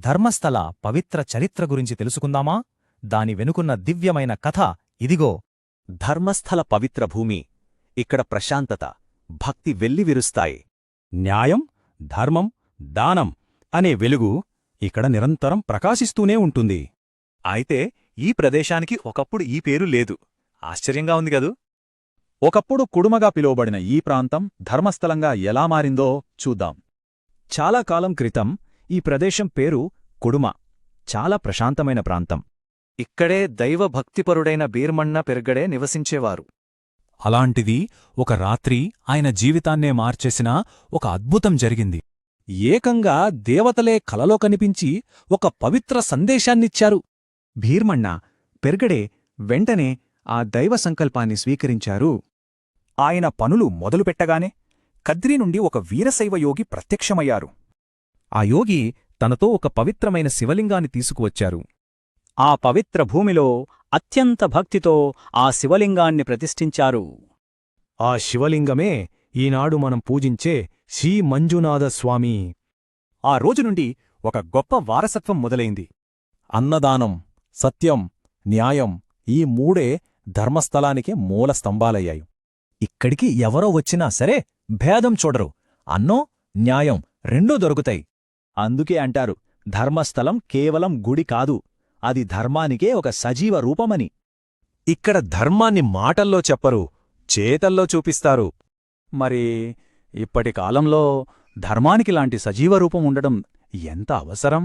ధర్మస్థల పవిత్ర చరిత్ర గురించి తెలుసుకుందామా? దాని వెనుకున్న దివ్యమైన కథ ఇదిగో. ధర్మస్థల పవిత్ర భూమి. ఇక్కడ ప్రశాంతత, భక్తి వెల్లివిరుస్తాయి. న్యాయం, ధర్మం, దానం అనే వెలుగు ఇక్కడ నిరంతరం ప్రకాశిస్తూనే ఉంటుంది. అయితే ఈ ప్రదేశానికి ఒకప్పుడు ఈ పేరు లేదు. ఆశ్చర్యంగా ఉంది గదూ? ఒకప్పుడు కుడుమగా పిలువబడిన ఈ ప్రాంతం ధర్మస్థలంగా ఎలా మారిందో చూద్దాం. చాలా కాలం క్రితం ఈ ప్రదేశం పేరు కుడుమ. చాలా ప్రశాంతమైన ప్రాంతం. ఇక్కడే దైవభక్తిపరుడైన బీర్మన్న పెర్గడే నివసించేవారు. అలాంటిది ఒక రాత్రి ఆయన జీవితాన్నే మార్చేసిన ఒక అద్భుతం జరిగింది. ఏకంగా దేవతలే కలలో కనిపించి ఒక పవిత్ర సందేశాన్నిచ్చారు. భీర్మన్న పెర్గడే వెంటనే ఆ దైవ సంకల్పాన్ని స్వీకరించారు. ఆయన పనులు మొదలుపెట్టగానే కద్రి నుండి ఒక వీరశైవ యోగి ప్రత్యక్షమయ్యారు. ఆ యోగి తనతో ఒక పవిత్రమైన శివలింగాన్ని తీసుకువచ్చారు. ఆ పవిత్ర భూమిలో అత్యంత భక్తితో ఆ శివలింగాన్ని ప్రతిష్ఠించారు. ఆ శివలింగమే ఈనాడు మనం పూజించే శ్రీ మంజునాథస్వామి. ఆ రోజు నుండి ఒక గొప్ప వారసత్వం మొదలైంది. అన్నదానం, సత్యం, న్యాయం ఈ మూడే ధర్మస్థలానికి మూల స్తంభాలయ్యాయి. ఇక్కడికి ఎవరో వచ్చినా సరే భేదం చూడరు. అన్నం, న్యాయం రెండూ దొరుకుతాయి. అందుకే అంటారు, ధర్మస్థలం కేవలం గుడి కాదు, అది ధర్మానికే ఒక సజీవ రూపమని. ఇక్కడ ధర్మాన్ని మాటల్లో చెప్పరు, చేతల్లో చూపిస్తారు. మరి ఇప్పటి కాలంలో ధర్మానికి లాంటి సజీవ రూపం ఉండడం ఎంత అవసరం?